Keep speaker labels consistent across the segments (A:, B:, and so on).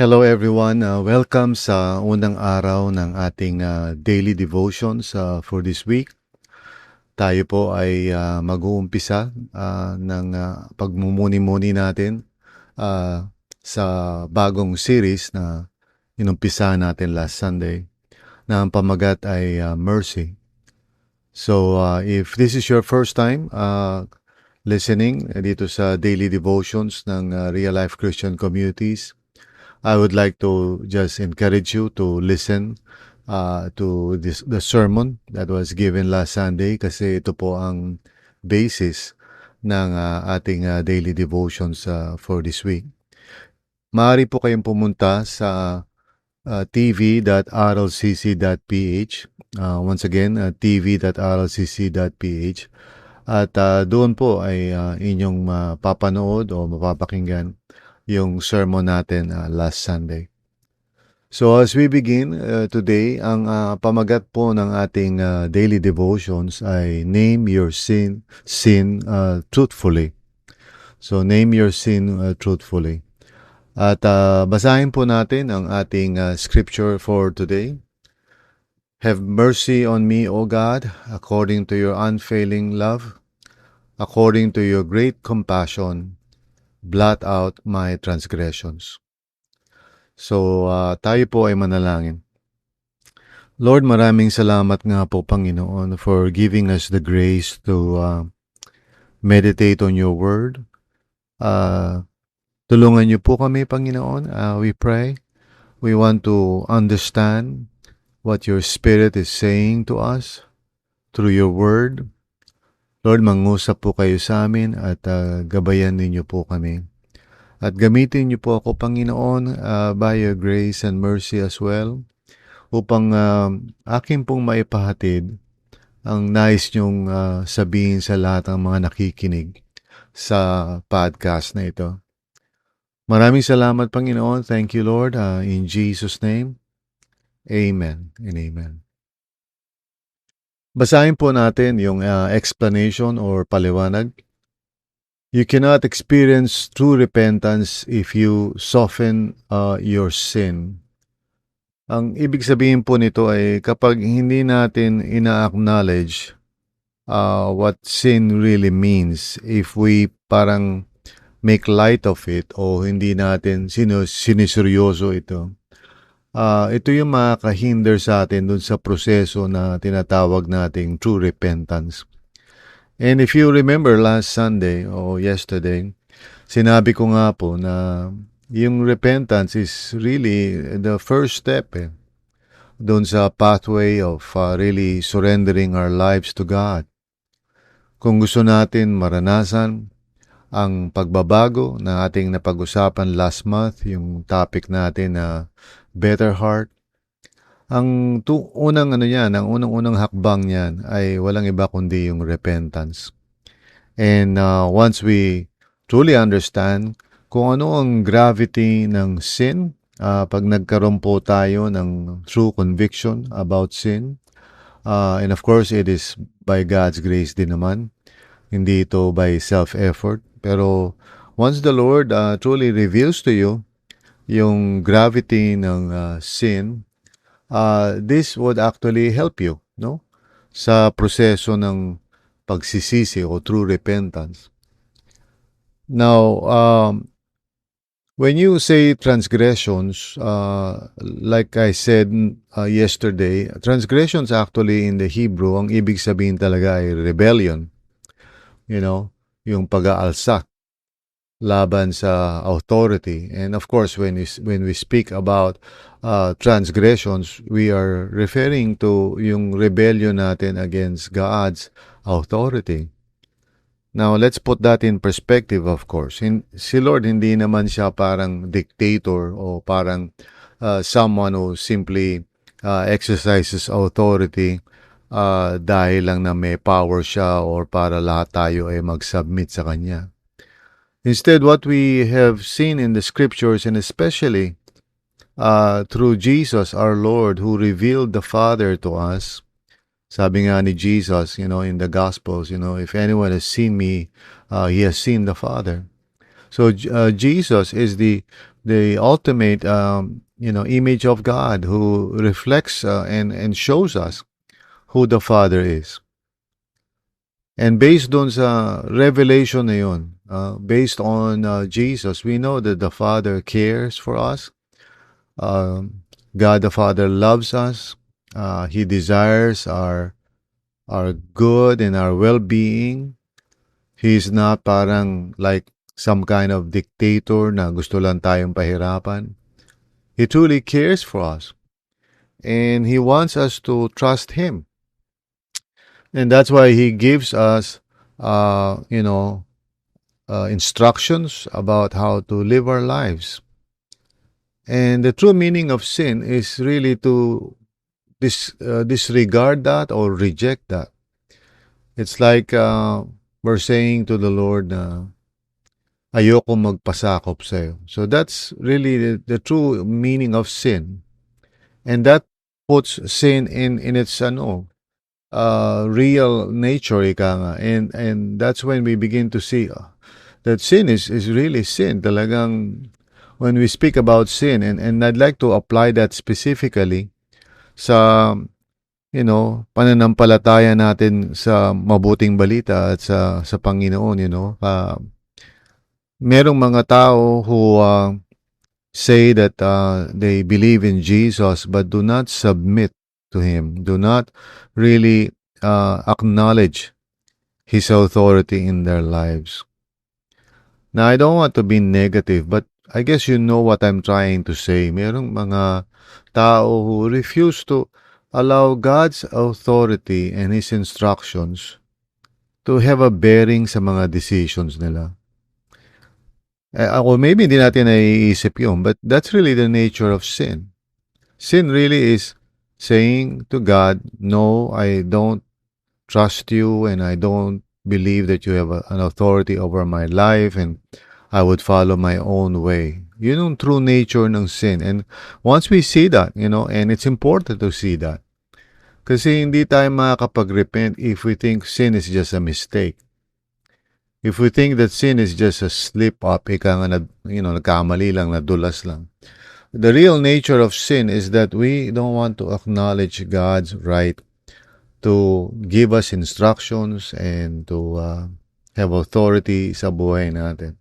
A: Hello everyone, welcome sa unang araw ng ating daily devotions for this week. Tayo po ay mag-uumpisa ng pagmumuni-muni natin sa bagong series na inumpisa natin last Sunday na ang pamagat ay Mercy. So if this is your first time listening dito sa daily devotions ng Real Life Christian Communities, I would like to just encourage you to listen to the sermon that was given last Sunday kasi ito po ang basis ng ating daily devotions for this week. Maaari po kayong pumunta sa tv.rlcc.ph. Once again, tv.rlcc.ph. At doon po ay inyong mapapanood o mapapakinggan yung sermon natin last Sunday. So as we begin today, ang pamagat po ng ating daily devotions ay Name Your Sin Truthfully. So name your sin truthfully. At basahin po natin ang ating scripture for today. Have mercy on me, O God, according to your unfailing love, according to your great compassion, blot out my transgressions. So, tayo po ay manalangin. Lord, maraming salamat nga po, Panginoon, for giving us the grace to meditate on your word. Tulungan niyo po kami, Panginoon. We pray. We want to understand what your Spirit is saying to us through your word. Lord, mangusap po kayo sa amin at gabayan ninyo po kami. At gamitin niyo po ako, Panginoon, by your grace and mercy as well, upang akin pong maipahatid ang nais niyong sabihin sa lahat ng mga nakikinig sa podcast na ito. Maraming salamat, Panginoon. Thank you, Lord. In Jesus' name, amen and amen. Basahin po natin yung explanation or paliwanag. You cannot experience true repentance if you soften your sin. Ang ibig sabihin po nito ay kapag hindi natin ina-acknowledge what sin really means, if we parang make light of it o hindi natin siniseryoso ito, ito yung makakahinder sa atin dun sa proseso na tinatawag nating true repentance. And if you remember last Sunday o yesterday, sinabi ko nga po na yung repentance is really the first step doon sa pathway of really surrendering our lives to God. Kung gusto natin maranasan ang pagbabago na ating napag-usapan last month, yung topic natin na Better Heart, ang unang-unang hakbang niyan ay walang iba kundi yung repentance. And once we truly understand kung ano ang gravity ng sin, pag nagkaroon po tayo ng true conviction about sin, and of course it is by God's grace din naman, hindi ito by self-effort. Pero once the Lord truly reveals to you yung gravity ng sin, this would actually help you, no? Sa proseso ng pagsisisi o true repentance. Now, when you say transgressions, like I said yesterday, transgressions actually in the Hebrew, ang ibig sabihin talaga ay rebellion. You know, yung pag-aalsak laban sa authority. And of course, when we speak about transgressions, we are referring to yung rebellion natin against God's authority. Now, let's put that in perspective, of course. Si Lord, hindi naman siya parang dictator o parang someone who simply exercises authority dahil lang na may power siya or para lahat tayo ay mag-submit sa Kanya. Instead, what we have seen in the scriptures, and especially through Jesus, our Lord, who revealed the Father to us, sabi nga ni Jesus, in the Gospels, if anyone has seen me, he has seen the Father. So Jesus is the ultimate image of God who reflects and shows us who the Father is. And based on sa revelation na yun, based on Jesus, we know that the Father cares for us. God the Father loves us. He desires our good and our well-being. He's not parang like some kind of dictator na gusto lang tayong pahirapan. He truly cares for us. And He wants us to trust Him. And that's why He gives us, instructions about how to live our lives. And the true meaning of sin is really to disregard that or reject that. It's like we're saying to the Lord na ayoko magpasakop sa'yo. So that's really the true meaning of sin. And that puts sin in its real nature, ika nga. And that's when we begin to see that sin is really sin. Talagang when we speak about sin, and I'd like to apply that specifically sa pananampalataya natin sa mabuting balita at sa Panginoon, merong mga tao who say that they believe in Jesus but do not submit to Him, do not really acknowledge His authority in their lives. Now, I don't want to be negative, but I guess you know what I'm trying to say. Merong mga tao who refuse to allow God's authority and His instructions to have a bearing sa mga decisions nila. Ako, maybe hindi natin naiisip yun, but that's really the nature of sin. Sin really is saying to God, no, I don't trust you and I don't believe that you have an authority over my life and I would follow my own way. Yun yung true nature ng sin. And once we see that, and it's important to see that. Kasi hindi tayo makakapag-repent if we think sin is just a mistake. If we think that sin is just a slip-up, nagkamali lang, nadulas lang. The real nature of sin is that we don't want to acknowledge God's right to give us instructions and to have authority sa buhay natin.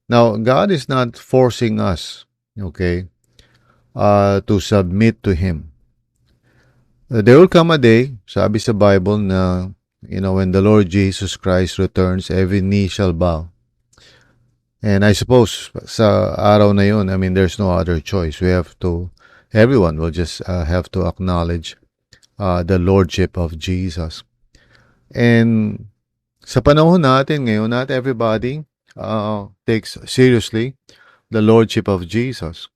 A: Now, God is not forcing us, to submit to Him. There will come a day, sabi sa Bible na, when the Lord Jesus Christ returns, every knee shall bow. And I suppose sa araw na yun, there's no other choice. Everyone will just have to acknowledge the Lordship of Jesus. And sa panahon natin ngayon, not everybody takes seriously the Lordship of Jesus.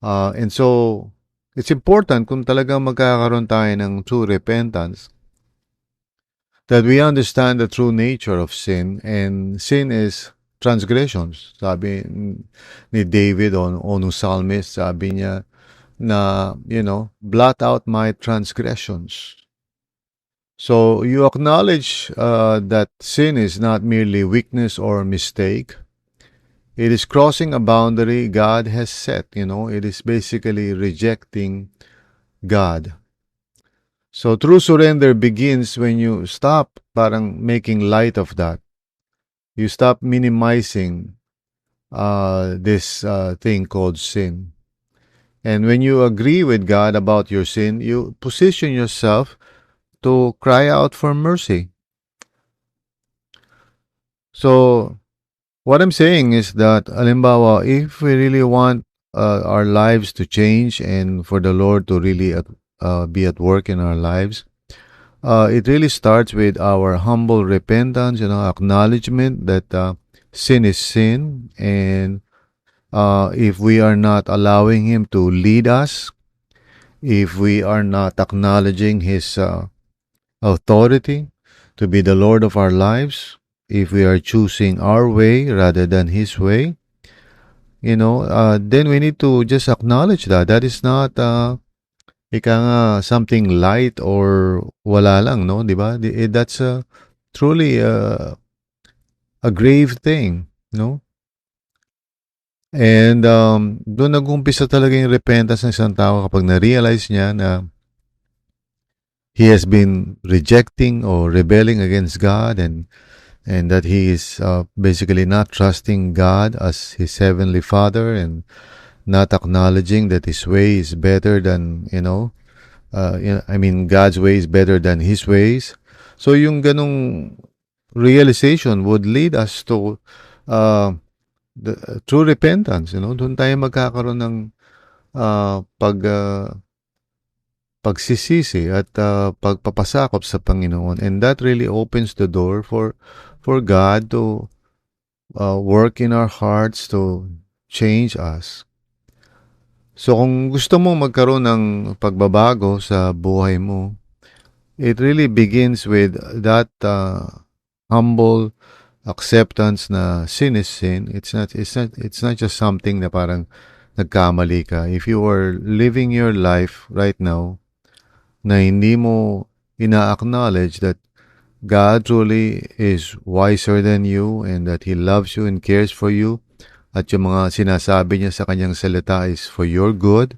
A: And so, it's important kung talagang magkakaroon tayo ng true repentance that we understand the true nature of sin. And sin is transgressions. Sabi ni David o nung psalmist, sabi niya na, blot out my transgressions. So you acknowledge that sin is not merely weakness or mistake. It is crossing a boundary God has set, It is basically rejecting God. So true surrender begins when you stop parang making light of that. You stop minimizing this thing called sin. And when you agree with God about your sin, you position yourself to cry out for mercy. So, what I'm saying is that, halimbawa, if we really want our lives to change and for the Lord to really be at work in our lives, it really starts with our humble repentance, acknowledgement that sin is sin. And if we are not allowing Him to lead us, if we are not acknowledging His authority to be the Lord of our lives, if we are choosing our way rather than His way, then we need to just acknowledge that is not something light or wala lang, no? Diba? That's truly a grave thing, no? And doon nag-umpisa talaga yung repentance ng isang tao kapag na-realize niya na he has been rejecting or rebelling against God, and that he is basically not trusting God as his heavenly Father, and not acknowledging that his way is better than, I mean, God's way is better than his ways. So yung ganong realization would lead us to uh, true repentance. Doon tayo magkakaroon ng pagsisisi at pagpapasakop sa Panginoon, and that really opens the door for God to work in our hearts to change us. So kung gusto mo magkaroon ng pagbabago sa buhay mo, it really begins with that humble acceptance na sin is sin. It's not just something na parang nagkamali ka. If you are living your life right now na hindi mo ina-acknowledge that God truly is wiser than you, and that He loves you and cares for you, at yung mga sinasabi niya sa kanyang salita is for your good.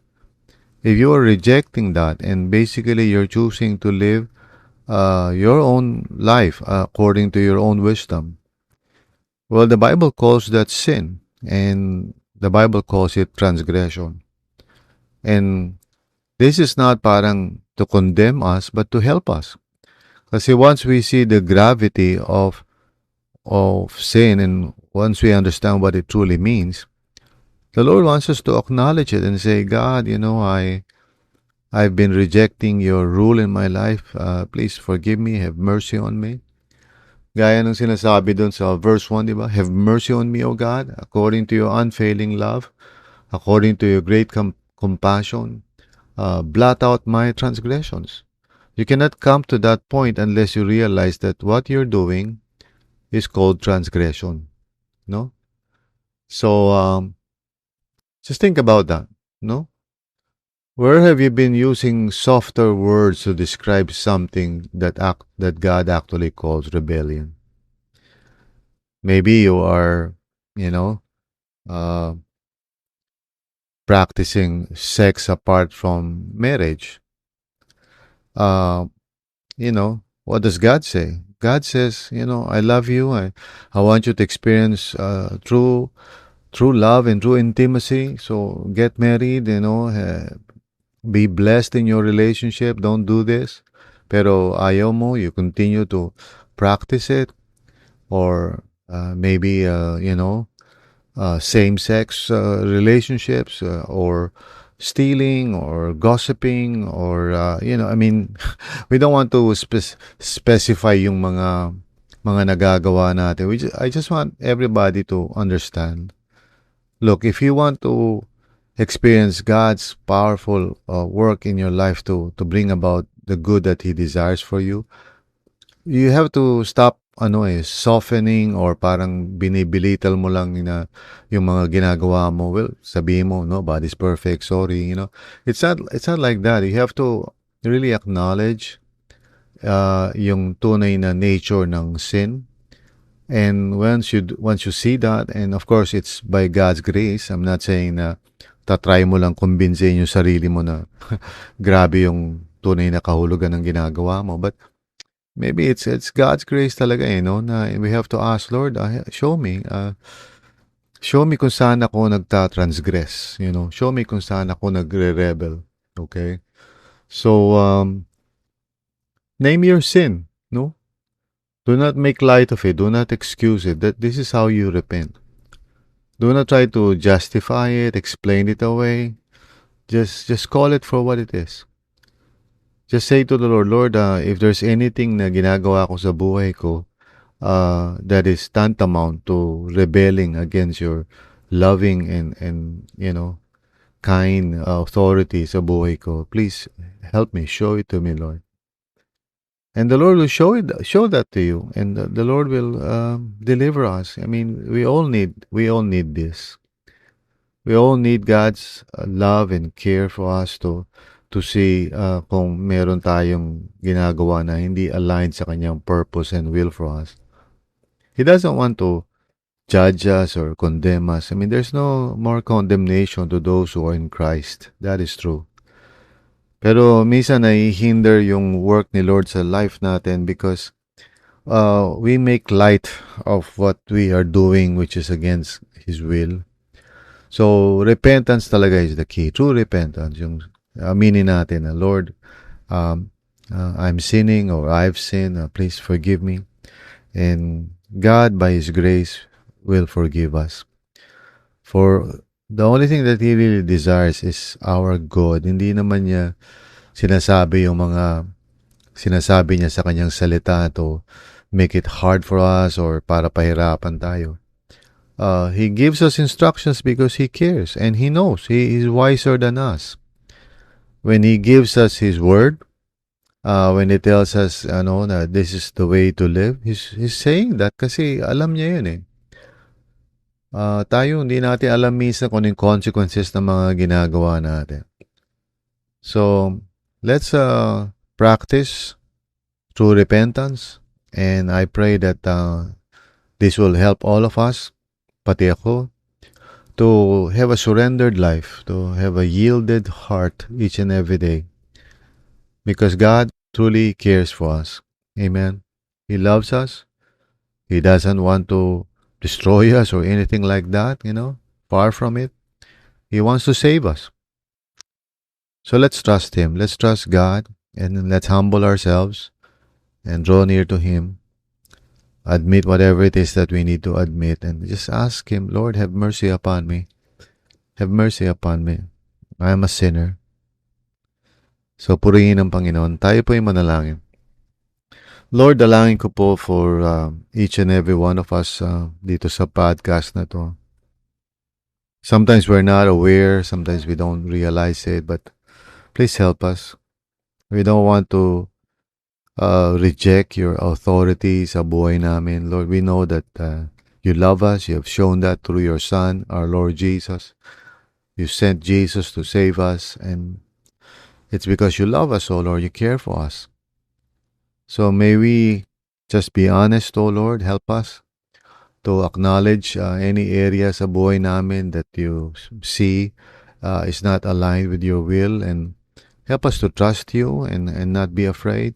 A: If you are rejecting that and basically you're choosing to live your own life according to your own wisdom, well, the Bible calls that sin, and the Bible calls it transgression. And this is not parang to condemn us, but to help us. Kasi once we see the gravity of sin, and once we understand what it truly means, the Lord wants us to acknowledge it and say, God, I've been rejecting your rule in my life. Please forgive me. Have mercy on me. Gaya ng sinasabi doon sa verse 1, di ba? Have mercy on me, O God, according to your unfailing love, according to your great compassion. Blot out my transgressions. You cannot come to that point unless you realize that what you're doing is called transgression. No? So, just think about that. No? Where have you been using softer words to describe something that God actually calls rebellion? Maybe you are, you know, uh, practicing sex apart from marriage. Uh, what does God say? God says, I love you. I want you to experience true love and true intimacy. So get married. Be blessed in your relationship. Don't do this. Pero ayaw mo, you continue to practice it, or maybe same-sex relationships, or stealing or gossiping, or I mean, we don't want to specify yung mga nagagawa natin. I just want everybody to understand. Look, if you want to experience God's powerful work in your life to bring about the good that He desires for you, you have to stop softening, or parang binibilital mo lang na yung mga ginagawa mo. Well, sabihin mo, no, body's perfect, sorry, It's not like that. You have to really acknowledge yung tunay na nature ng sin. And once you see that, and of course it's by God's grace. I'm not saying na tatry mo lang kumbinsihin yung sarili mo na grabe yung tunay na kahulugan ng ginagawa mo, but maybe it's God's grace talaga, na we have to ask, Lord, show me kung saan ako nagta-transgress, show me kung saan ako nagre-rebel. Okay? So name your sin, no? Do not make light of it. Do not excuse it. That this is how you repent. Do not try to justify it, explain it away. Just call it for what it is. Just say to the Lord, Lord, if there's anything na ginagawa ko sa buhay ko that is tantamount to rebelling against your loving and kind authority sa buhay ko, please help me. Show it to me, Lord. And the Lord will show that to you, and the Lord will deliver us. I mean, we all need this. We all need God's love and care for us to see kung meron tayong ginagawa na hindi aligned sa kanyang purpose and will for us. He doesn't want to judge us or condemn us. I mean, there's no more condemnation to those who are in Christ. That is true. Pero minsan nahihinder yung work ni Lord sa life natin because we make light of what we are doing which is against His will. So, repentance talaga is the key. True repentance. Yung aminin natin na, Lord, I'm sinning or I've sinned. Please forgive me. And God, by His grace, will forgive us. For the only thing that He really desires is our good. Hindi naman niya sinasabi yung mga sinasabi niya sa kanyang salita to make it hard for us or para pahirapan tayo. He gives us instructions because He cares and He knows. He is wiser than us. When He gives us His word, when He tells us that this is the way to live, He's saying that kasi alam niya yun eh. Tayo hindi natin alam minsan kung yung consequences ng mga ginagawa natin. So, let's practice true repentance and I pray that this will help all of us, pati ako, to have a surrendered life, to have a yielded heart each and every day. Because God truly cares for us. Amen. He loves us. He doesn't want to destroy us or anything like that, far from it. He wants to save us. So let's trust Him. Let's trust God and let's humble ourselves and draw near to Him. Admit whatever it is that we need to admit and just ask Him, Lord, have mercy upon me. Have mercy upon me. I am a sinner. So purihin ang Panginoon. Tayo po yung manalangin. Lord, dalangin ko po for each and every one of us dito sa podcast na to. Sometimes we're not aware, sometimes we don't realize it, but please help us. We don't want to reject your authority sa buhay namin. Lord, we know that you love us. You have shown that through your Son, our Lord Jesus. You sent Jesus to save us, and it's because you love us, oh Lord. You care for us. So may we just be honest, oh Lord. Help us to acknowledge any area sa buhay namin that you see is not aligned with your will, and help us to trust you and not be afraid,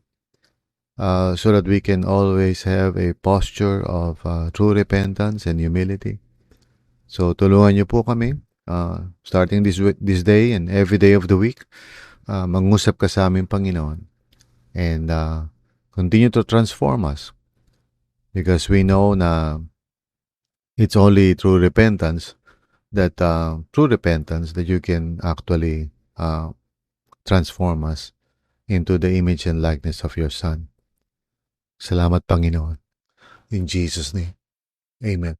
A: so that we can always have a posture of true repentance and humility. So tulungan niyo po kami, starting this day and every day of the week, mangusap ka sa aming Panginoon and continue to transform us because we know na it's only through repentance that you can actually transform us into the image and likeness of your Son. Salamat, Panginoon. In Jesus' name, amen.